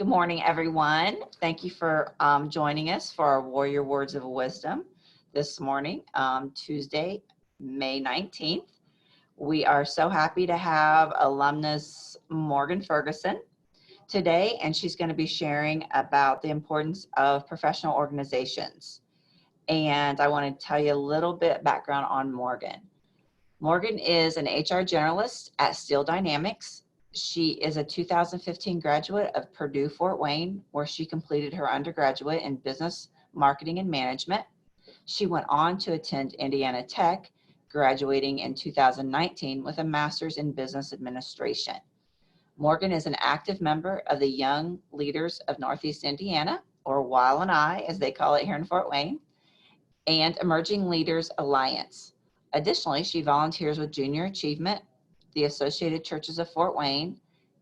Good morning, everyone. Thank you for joining us for our Warrior Words of Wisdom this morning, Tuesday, May 19th. We are so happy to have alumnus Morgan Ferguson today, and she's going to be sharing about the importance of professional organizations. And I want to tell you a little bit background on Morgan. Morgan is an HR generalist at Steel Dynamics. She is a 2015 graduate of Purdue Fort Wayne, where she completed her undergraduate in business marketing and management. She went on to attend Indiana Tech, graduating in 2019 with a master's in business administration. Morgan is an active member of the Young Leaders of Northeast Indiana, or YLNI as they call it here in Fort Wayne, and Emerging Leaders Alliance. Additionally, she volunteers with Junior Achievement, the Associated Churches of Fort Wayne,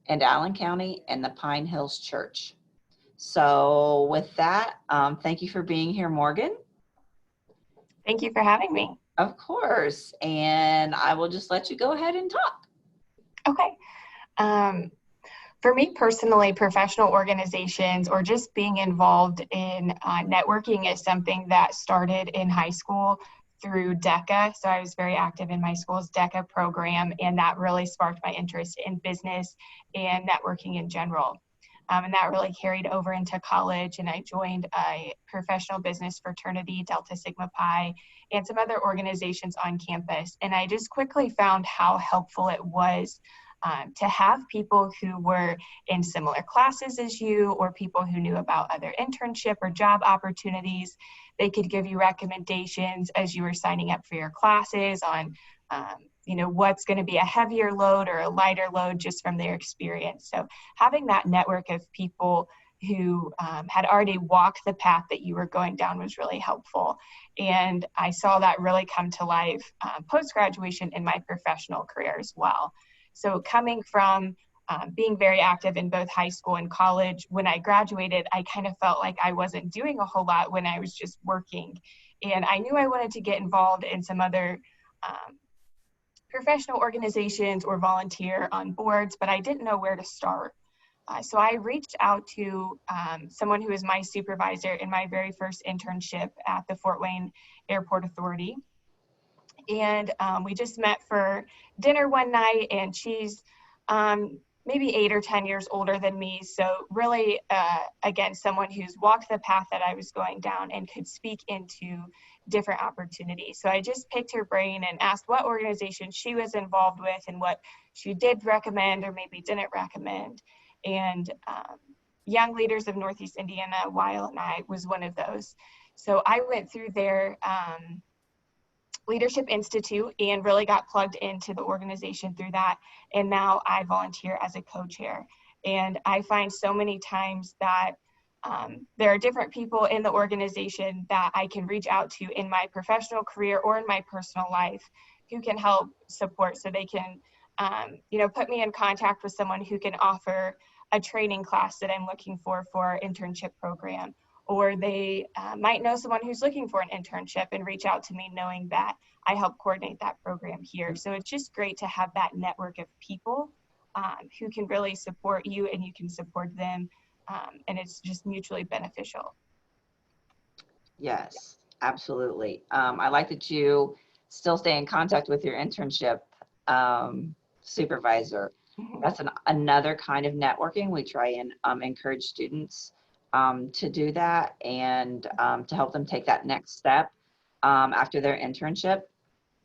and Allen County, and the Pine Hills Church. So with that, thank you for being here, Morgan. Thank you for having me. Of course. And I will just let you go ahead and talk. Okay. For me personally, professional organizations or just being involved in networking is something that started in high school through DECA. So I was very active in my school's DECA program, and that really sparked my interest in business and networking in general. And that really carried over into college, and I joined a professional business fraternity, Delta Sigma Pi, and some other organizations on campus. And I just quickly found how helpful it was to have people who were in similar classes as you, or people who knew about other internship or job opportunities. They could give you recommendations as you were signing up for your classes on, what's going to be a heavier load or a lighter load just from their experience. So having that network of people who had already walked the path that you were going down was really helpful. And I saw that really come to life post-graduation in my professional career as well. So coming from being very active in both high school and college, when I graduated, I kind of felt like I wasn't doing a whole lot when I was just working. And I knew I wanted to get involved in some other professional organizations or volunteer on boards, but I didn't know where to start. So I reached out to someone who was my supervisor in my very first internship at the Fort Wayne Airport Authority. And we just met for dinner one night, and she's maybe 8 or 10 years older than me. So really, again, someone who's walked the path that I was going down and could speak into different opportunities. So I just picked her brain and asked what organization she was involved with and what she did recommend or maybe didn't recommend. And Young Leaders of Northeast Indiana, YLNI, was one of those. So I went through their Leadership Institute and really got plugged into the organization through that. And now I volunteer as a co-chair. And I find so many times that there are different people in the organization that I can reach out to in my professional career or in my personal life who can help support. So they can, put me in contact with someone who can offer a training class that I'm looking for our internship program. Or they might know someone who's looking for an internship and reach out to me knowing that I help coordinate that program here. So it's just great to have that network of people who can really support you and you can support them. And it's just mutually beneficial. Yes, absolutely. I like that you still stay in contact with your internship supervisor. Mm-hmm. That's another kind of networking. We try and encourage students to do that and to help them take that next step after their internship.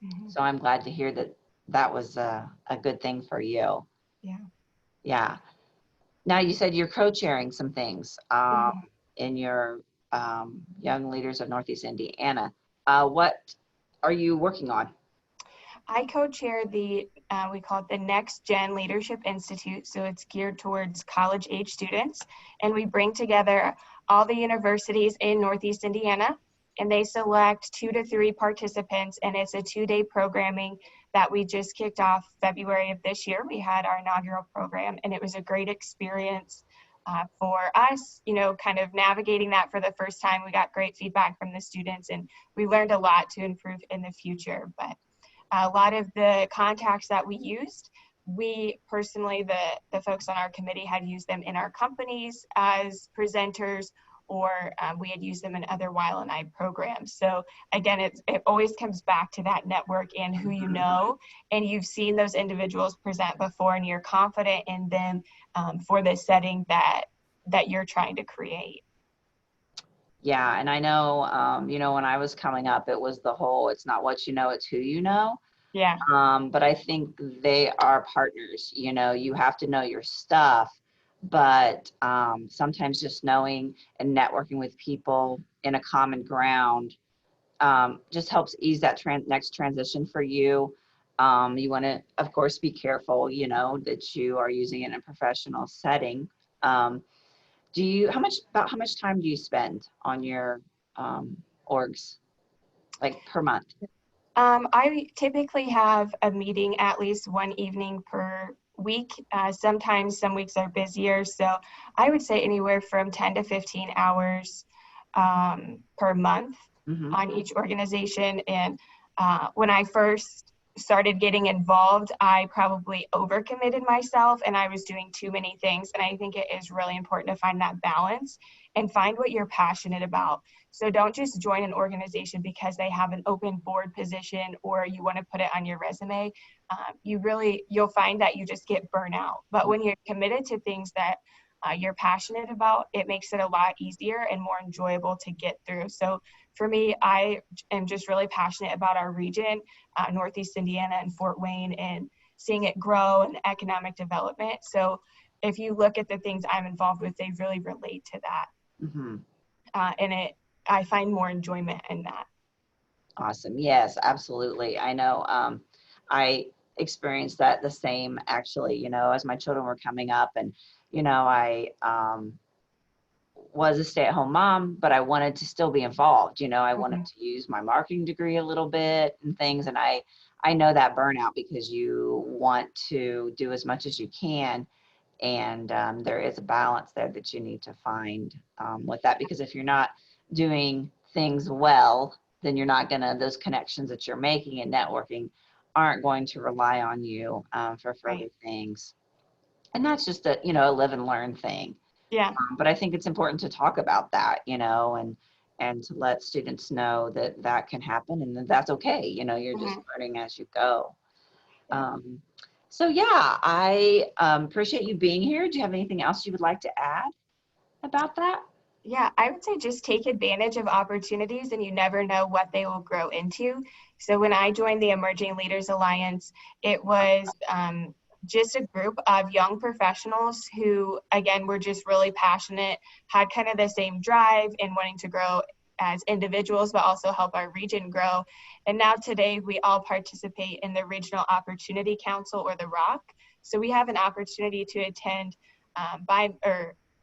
Mm-hmm. So I'm glad to hear that was a good thing for you. Yeah. Yeah. Now you said you're co-chairing some things in your Young Leaders of Northeast Indiana. What are you working on? I co-chair we call it the Next Gen Leadership Institute. So it's geared towards college age students. And we bring together all the universities in Northeast Indiana, and they select 2 to 3 participants. And it's a 2-day programming that we just kicked off February of this year. We had our inaugural program, and it was a great experience for us, kind of navigating that for the first time. We got great feedback from the students, and we learned a lot to improve in the future. But a lot of the contacts that we used we personally, the folks on our committee, had used them in our companies as presenters, or we had used them in other Weil and I programs. So again, it always comes back to that network and who you know, and you've seen those individuals present before, and you're confident in them for the setting that you're trying to create. Yeah, and I know, when I was coming up, it was the whole, it's not what you know, it's who you know. Yeah. But I think they are partners. You have to know your stuff, but sometimes just knowing and networking with people in a common ground just helps ease that next transition for you. You want to, of course, be careful, that you are using it in a professional setting. How much time do you spend on your orgs, like per month? I typically have a meeting at least one evening per week. Sometimes some weeks are busier, so I would say anywhere from 10 to 15 hours per month on each organization. And when I first started getting involved, I probably overcommitted myself and I was doing too many things. And I think it is really important to find that balance and find what you're passionate about. So don't just join an organization because they have an open board position or you want to put it on your resume. You'll find that you just get burnt out. But when you're committed to things that you're passionate about, it makes it a lot easier and more enjoyable to get through. So for me, I am just really passionate about our region, Northeast Indiana and Fort Wayne, and seeing it grow and economic development. So if you look at the things I'm involved with, they really relate to that. And I find more enjoyment in that. Awesome. Yes, absolutely. I know I experienced that the same actually, as my children were coming up, and, I was a stay-at-home mom, but I wanted to still be involved. I wanted to use my marketing degree a little bit and things. And I know that burnout because you want to do as much as you can. And there is a balance there that you need to find with that, because if you're not doing things well, then you're not those connections that you're making and networking aren't going to rely on you for further things. And that's just a live and learn thing. Yeah. But I think it's important to talk about that, and to let students know that that can happen and that's okay. You're just learning as you go. So yeah, I appreciate you being here. Do you have anything else you would like to add about that? Yeah, I would say just take advantage of opportunities, and you never know what they will grow into. So when I joined the Emerging Leaders Alliance, it was just a group of young professionals who, again, were just really passionate, had kind of the same drive in wanting to grow as individuals, but also help our region grow. And now today we all participate in the Regional Opportunity Council, or the ROC. So we have an opportunity to attend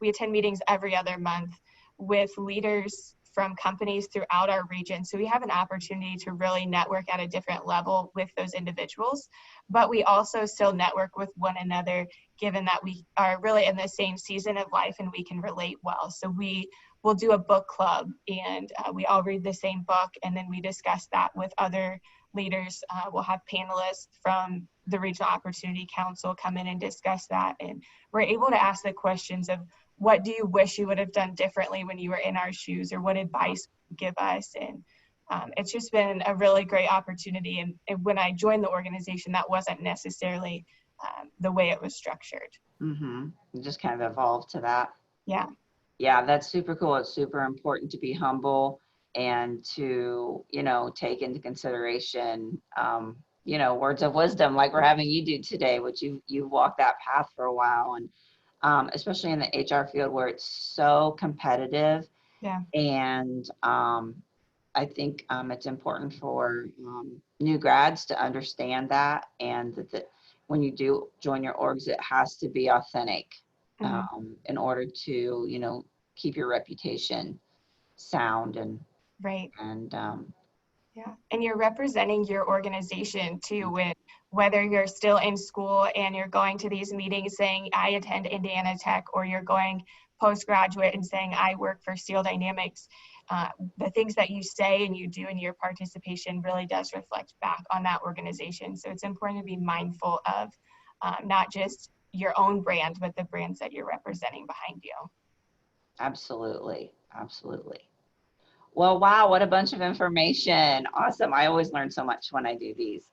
we attend meetings every other month with leaders from companies throughout our region. So we have an opportunity to really network at a different level with those individuals, but we also still network with one another, given that we are really in the same season of life and we can relate well. So we will do a book club, and we all read the same book, and then we discuss that with other leaders. We'll have panelists from the Regional Opportunity Council come in and discuss that, and we're able to ask the questions of, what do you wish you would have done differently when you were in our shoes, or what advice would you give us? And it's just been a really great opportunity. And when I joined the organization, that wasn't necessarily the way it was structured. It just kind of evolved to that. Yeah. Yeah, that's super cool. It's super important to be humble and to, take into consideration, words of wisdom like we're having you do today, which you've walked that path for a while. And especially in the HR field where it's so competitive. Yeah. And I think it's important for new grads to understand that, and that when you do join your orgs, it has to be authentic in order to, keep your reputation sound and right. And yeah, and you're representing your organization too, with whether you're still in school and you're going to these meetings saying I attend Indiana Tech, or you're going postgraduate and saying I work for Steel Dynamics. The things that you say and you do in your participation really does reflect back on that organization. So it's important to be mindful of not just your own brand, but the brands that you're representing behind you. Absolutely. Absolutely. Well, wow, what a bunch of information. Awesome. I always learn so much when I do these.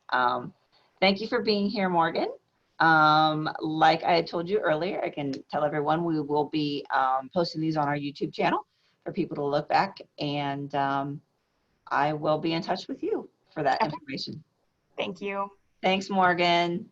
Thank you for being here, Morgan. Like I had told you earlier, I can tell everyone we will be posting these on our YouTube channel for people to look back, and I will be in touch with you for that Okay. information. Thank you. Thanks, Morgan.